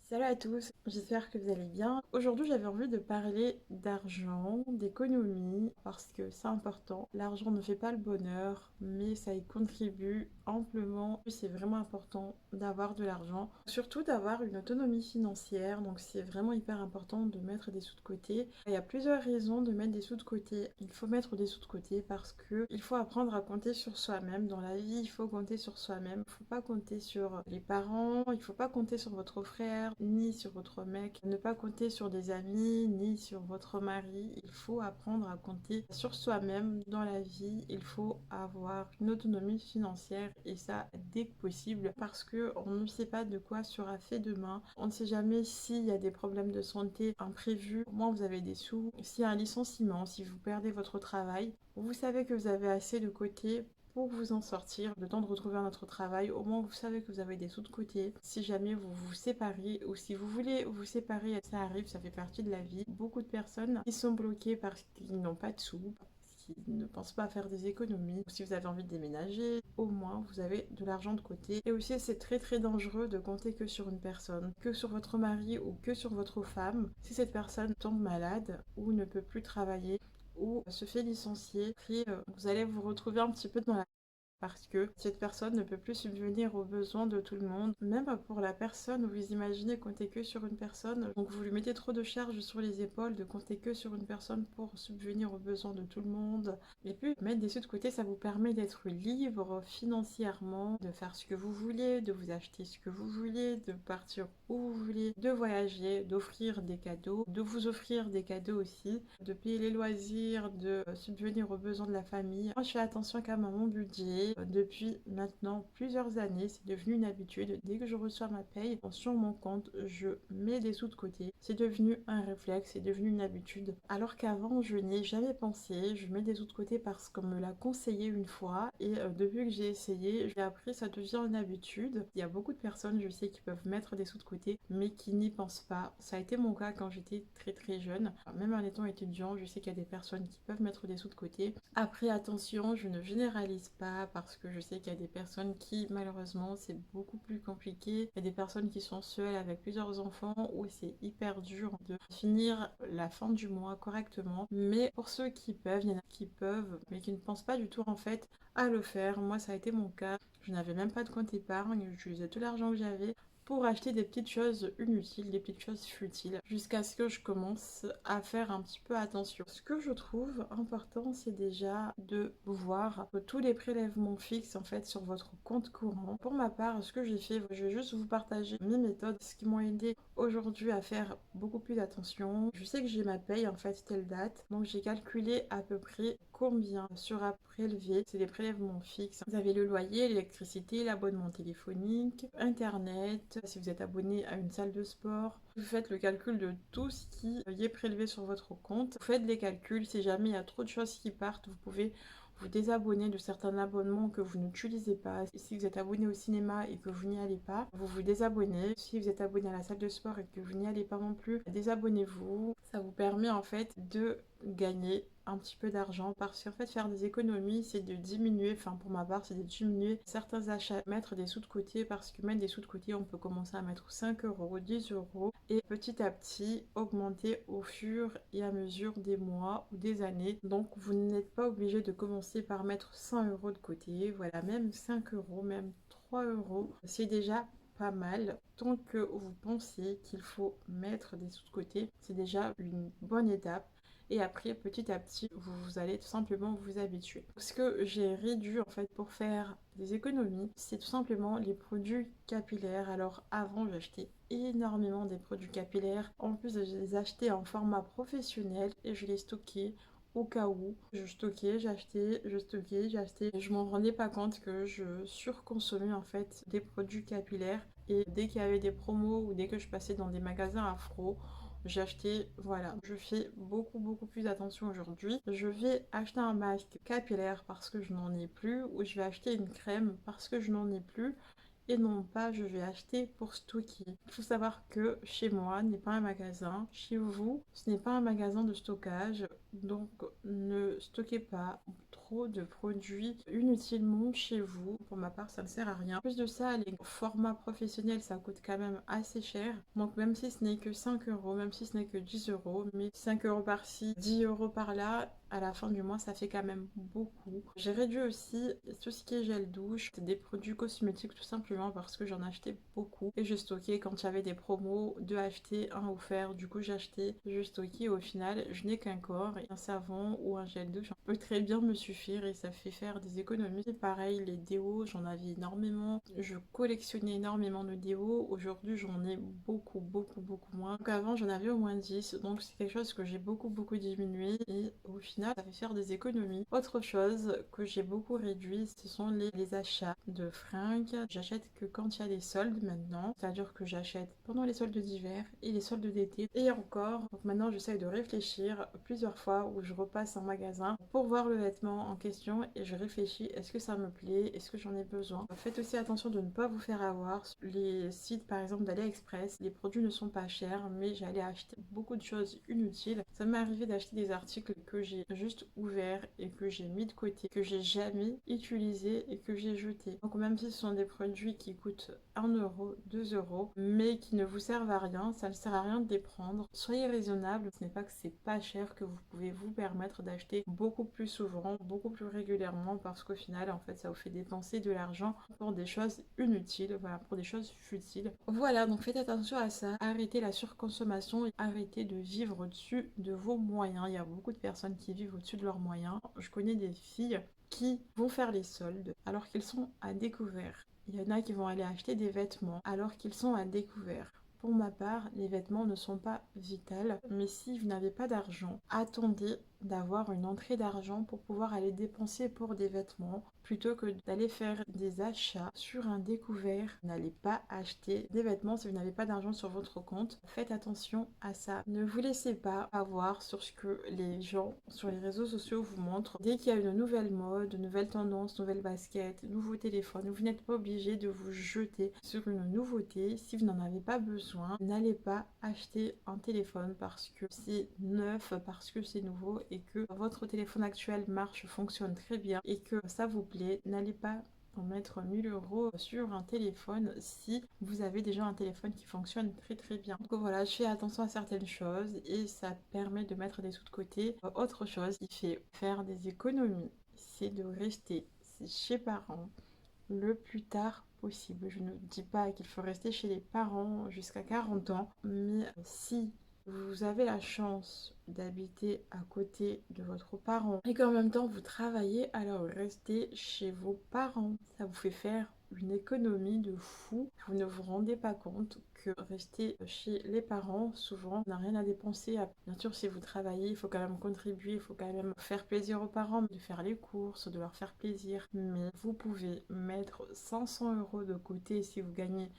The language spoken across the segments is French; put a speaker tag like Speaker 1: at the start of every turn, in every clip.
Speaker 1: Salut à tous, j'espère que vous allez bien. Aujourd'hui, j'avais envie de parler d'argent, d'économie, parce que c'est important. L'argent ne fait pas le bonheur, mais ça y contribue amplement. C'est vraiment important d'avoir de l'argent, surtout d'avoir une autonomie financière. Donc, c'est vraiment hyper important de mettre des sous de côté. Il y a plusieurs raisons de mettre des sous de côté. Il faut mettre des sous de côté parce que il faut apprendre à compter sur soi-même. Dans la vie, il faut compter sur soi-même. Il ne faut pas compter sur les parents, il ne faut pas compter sur votre frère, ni sur votre mec, ne pas compter sur des amis, ni sur votre mari. Il faut apprendre à compter sur soi-même dans la vie. Il faut avoir une autonomie financière et ça dès que possible parce que on ne sait pas de quoi sera fait demain. On ne sait jamais s'il y a des problèmes de santé imprévus. Au moins vous avez des sous. S'il y a un licenciement, si vous perdez votre travail, vous savez que vous avez assez de côté pour vous en sortir, le temps de retrouver un autre travail. Au moins, vous savez que vous avez des sous de côté. Si jamais vous vous séparez ou si vous voulez vous séparer, ça arrive, ça fait partie de la vie. Beaucoup de personnes qui sont bloquées parce qu'ils n'ont pas de sous, qui ne pensent pas à faire des économies. Ou si vous avez envie de déménager, au moins vous avez de l'argent de côté. Et aussi, c'est très très dangereux de compter que sur une personne, que sur votre mari ou que sur votre femme. Si cette personne tombe malade ou ne peut plus travailler, ou se fait licencier, puis vous allez vous retrouver un petit peu dans la parce que cette personne ne peut plus subvenir aux besoins de tout le monde. Même pour la personne, vous imaginez compter que sur une personne, donc vous lui mettez trop de charges sur les épaules de compter que sur une personne pour subvenir aux besoins de tout le monde. Et puis, mettre des sous de côté, ça vous permet d'être libre financièrement, de faire ce que vous voulez, de vous acheter ce que vous voulez, de partir où vous voulez, de voyager, d'offrir des cadeaux, de vous offrir des cadeaux aussi, de payer les loisirs, de subvenir aux besoins de la famille. Moi, je fais attention quand même à mon budget. Depuis maintenant plusieurs années, c'est devenu une habitude. Dès que je reçois ma paye sur mon compte, je mets des sous de côté. C'est devenu un réflexe, c'est devenu une habitude. Alors qu'avant, je n'y ai jamais pensé. Je mets des sous de côté parce qu'on me l'a conseillé une fois. Et depuis que j'ai essayé, j'ai appris, ça devient une habitude. Il y a beaucoup de personnes, je sais, qui peuvent mettre des sous de côté, mais qui n'y pensent pas. Ça a été mon cas quand j'étais très très jeune. Même en étant étudiant, je sais qu'il y a des personnes qui peuvent mettre des sous de côté. Après, attention, je ne généralise pas parce que je sais qu'il y a des personnes qui, malheureusement, c'est beaucoup plus compliqué. Il y a des personnes qui sont seules avec plusieurs enfants où c'est hyper dur de finir la fin du mois correctement. Mais pour ceux qui peuvent, il y en a qui peuvent, mais qui ne pensent pas du tout en fait à le faire. Moi, ça a été mon cas. Je n'avais même pas de compte épargne, j'utilisais tout l'argent que j'avais pour acheter des petites choses inutiles, des petites choses futiles, jusqu'à ce que je commence à faire un petit peu attention. Ce que je trouve important, c'est déjà de voir tous les prélèvements fixes en fait sur votre compte courant. Pour ma part, ce que j'ai fait, je vais juste vous partager mes méthodes, ce qui m'ont aidé aujourd'hui à faire beaucoup plus d'attention. Je sais que j'ai ma paye en fait telle date, donc j'ai calculé à peu près combien sera prélevé. C'est des prélèvements fixes. Vous avez le loyer, l'électricité, l'abonnement téléphonique, internet, si vous êtes abonné à une salle de sport. Vous faites le calcul de tout ce qui est prélevé sur votre compte. Vous faites les calculs. Si jamais il y a trop de choses qui partent, vous pouvez vous désabonner de certains abonnements que vous n'utilisez pas. Si vous êtes abonné au cinéma et que vous n'y allez pas, vous vous désabonnez. Si vous êtes abonné à la salle de sport et que vous n'y allez pas non plus, désabonnez-vous. Ça vous permet en fait de gagner un petit peu d'argent parce qu'en fait faire des économies c'est de diminuer, enfin pour ma part c'est de diminuer certains achats, mettre des sous de côté parce que mettre des sous de côté on peut commencer à mettre 5 euros, 10 euros et petit à petit augmenter au fur et à mesure des mois ou des années. Donc vous n'êtes pas obligé de commencer par mettre 100 euros de côté, voilà, même 5 euros, même 3 euros, c'est déjà pas mal. Tant que vous pensez qu'il faut mettre des sous de côté, c'est déjà une bonne étape. Et après, petit à petit, vous allez tout simplement vous habituer. Ce que j'ai réduit en fait pour faire des économies, c'est tout simplement les produits capillaires. Alors avant, j'achetais énormément des produits capillaires. En plus, je les achetais en format professionnel et je les stockais au cas où. Je stockais, j'achetais, je stockais, j'achetais. Je m'en rendais pas compte que je surconsommais en fait des produits capillaires. Et dès qu'il y avait des promos ou dès que je passais dans des magasins afro, j'ai acheté, voilà, je fais beaucoup plus attention aujourd'hui. Je vais acheter un masque capillaire parce que je n'en ai plus, ou je vais acheter une crème parce que je n'en ai plus, et non pas je vais acheter pour stocker. Il faut savoir que chez moi n'est pas un magasin, chez vous ce n'est pas un magasin de stockage, donc ne stockez pas trop de produits inutilement chez vous. Pour ma part, ça ne sert à rien. En plus de ça, les formats professionnels, ça coûte quand même assez cher. Donc même si ce n'est que 5 euros, même si ce n'est que 10 euros, mais 5 euros par-ci, 10 euros par-là, à la fin du mois, ça fait quand même beaucoup. J'ai réduit aussi tout ce qui est gel douche, des produits cosmétiques tout simplement parce que j'en achetais beaucoup. Et je stockais quand il y avait des promos, de acheter un offert. Du coup, j'ai acheté, je stockais. Au final, je n'ai qu'un corps et un savon ou un gel douche peut très bien me suffire et ça fait faire des économies. Et pareil, les déos, j'en avais énormément. Je collectionnais énormément de déos. Aujourd'hui, j'en ai beaucoup moins. Donc avant, j'en avais au moins 10. Donc c'est quelque chose que j'ai beaucoup diminué et au final, ça fait faire des économies. Autre chose que j'ai beaucoup réduit, ce sont les achats de fringues. J'achète que quand il y a des soldes maintenant. C'est-à-dire que j'achète pendant les soldes d'hiver et les soldes d'été. Et encore, donc maintenant, j'essaye de réfléchir plusieurs fois où je repasse en magasin pour voir le vêtement en question et je réfléchis, est-ce que ça me plaît, est-ce que j'en ai besoin. Faites aussi attention de ne pas vous faire avoir. Les sites par exemple d'AliExpress, les produits ne sont pas chers, mais j'allais acheter beaucoup de choses inutiles. Ça m'est arrivé d'acheter des articles que j'ai juste ouverts et que j'ai mis de côté, que j'ai jamais utilisé et que j'ai jeté. Donc même si ce sont des produits qui coûtent 1 euro, 2 euros, mais qui ne vous servent à rien, ça ne sert à rien de les prendre. Soyez raisonnable, ce n'est pas que c'est pas cher que vous pouvez vous permettre d'acheter beaucoup plus souvent, beaucoup plus régulièrement, parce qu'au final, en fait, ça vous fait dépenser de l'argent pour des choses inutiles, voilà, pour des choses futiles. Voilà, donc faites attention à ça, arrêtez la surconsommation et arrêtez de vivre au-dessus de vos moyens. Il y a beaucoup de personnes qui vivent au-dessus de leurs moyens. Je connais des filles qui vont faire les soldes alors qu'ils sont à découvert. Il y en a qui vont aller acheter des vêtements alors qu'ils sont à découvert. Pour ma part, les vêtements ne sont pas vitales, mais si vous n'avez pas d'argent, attendez d'avoir une entrée d'argent pour pouvoir aller dépenser pour des vêtements plutôt que d'aller faire des achats sur un découvert. N'allez pas acheter des vêtements si vous n'avez pas d'argent sur votre compte. Faites attention à ça. Ne vous laissez pas avoir sur ce que les gens sur les réseaux sociaux vous montrent. Dès qu'il y a une nouvelle mode, une nouvelle tendance, nouvelle basket, nouveau téléphone, vous n'êtes pas obligé de vous jeter sur une nouveauté. Si vous n'en avez pas besoin, n'allez pas acheter un téléphone parce que c'est neuf, parce que c'est nouveau et que votre téléphone actuel marche, fonctionne très bien et que ça vous plaît. N'allez pas en mettre 1000 euros sur un téléphone si vous avez déjà un téléphone qui fonctionne très bien. Donc voilà, je fais attention à certaines choses et ça permet de mettre des sous de côté. Autre chose qui fait faire des économies, c'est de rester chez parents le plus tard possible. Je ne dis pas qu'il faut rester chez les parents jusqu'à 40 ans, mais si vous avez la chance d'habiter à côté de votre parent et qu'en même temps vous travaillez, alors restez chez vos parents. Ça vous fait faire une économie de fou. Vous ne vous rendez pas compte que rester chez les parents, souvent, on n'a rien à dépenser. Bien sûr, si vous travaillez, il faut quand même contribuer, il faut quand même faire plaisir aux parents, de faire les courses, de leur faire plaisir. Mais vous pouvez mettre 500 euros de côté si vous gagnez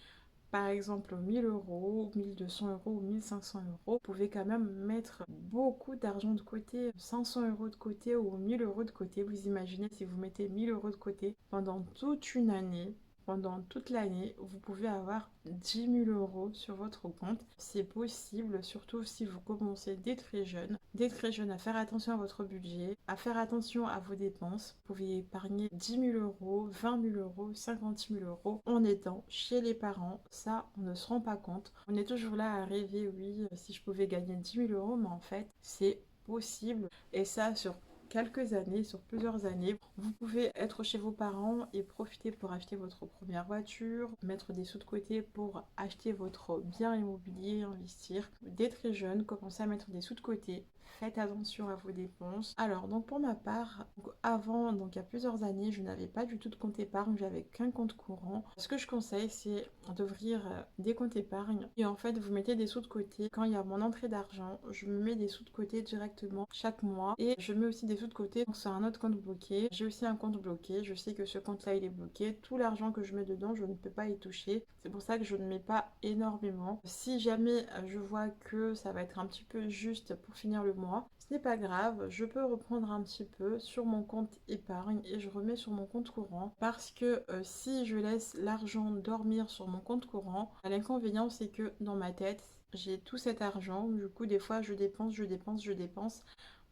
Speaker 1: par exemple 1000 euros, 1200 euros ou 1500 euros, vous pouvez quand même mettre beaucoup d'argent de côté, 500 euros de côté ou 1000 euros de côté. Vous imaginez si vous mettez 1000 euros de côté pendant toute une année, pendant toute l'année, vous pouvez avoir 10 000 euros sur votre compte. C'est possible, surtout si vous commencez dès très jeune à faire attention à votre budget, à faire attention à vos dépenses. Vous pouvez épargner 10 000 euros, 20 000 euros, 50 000 euros en étant chez les parents. Ça, on ne se rend pas compte. On est toujours là à rêver, oui, si je pouvais gagner 10 000 euros, mais en fait, c'est possible. Et ça, sur quelques années, sur plusieurs années, vous pouvez être chez vos parents et profiter pour acheter votre première voiture, mettre des sous de côté pour acheter votre bien immobilier, investir. Dès très jeune, commencez à mettre des sous de côté. Faites attention à vos dépenses. Alors, donc pour ma part, avant, donc il y a plusieurs années, je n'avais pas du tout de compte épargne, j'avais qu'un compte courant. Ce que je conseille, c'est d'ouvrir des comptes épargne et en fait, vous mettez des sous de côté. Quand il y a mon entrée d'argent, je me mets des sous de côté directement chaque mois et je mets aussi des sous de côté sur un autre compte bloqué. J'ai aussi un compte bloqué, je sais que ce compte-là, il est bloqué. Tout l'argent que je mets dedans, je ne peux pas y toucher. C'est pour ça que je ne mets pas énormément. Si jamais je vois que ça va être un petit peu juste pour finir le mois, ce n'est pas grave, je peux reprendre un petit peu sur mon compte épargne et je remets sur mon compte courant parce que si je laisse l'argent dormir sur mon compte courant, l'inconvénient c'est que dans ma tête, j'ai tout cet argent, du coup des fois je dépense.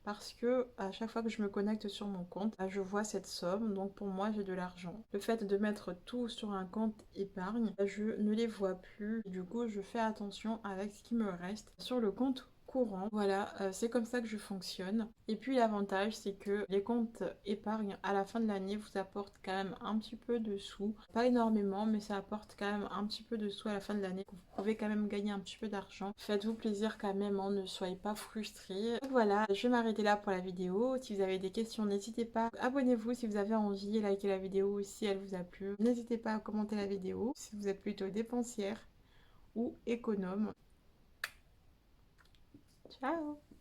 Speaker 1: parce que à chaque fois que je me connecte sur mon compte, je vois cette somme, donc pour moi j'ai de l'argent. Le fait de mettre tout sur un compte épargne, je ne les vois plus. Du coup, je fais attention avec ce qui me reste sur le compte courant. Voilà, c'est comme ça que je fonctionne. Et puis l'avantage, c'est que les comptes épargne à la fin de l'année vous apportent quand même un petit peu de sous. Pas énormément, mais ça apporte quand même un petit peu de sous à la fin de l'année. Vous pouvez quand même gagner un petit peu d'argent. Faites-vous plaisir quand même, hein, ne soyez pas frustrés. Donc voilà, je vais m'arrêter là pour la vidéo. Si vous avez des questions, n'hésitez pas. Abonnez-vous si vous avez envie, likez la vidéo si elle vous a plu. N'hésitez pas à commenter la vidéo si vous êtes plutôt dépensière ou économe. Ciao!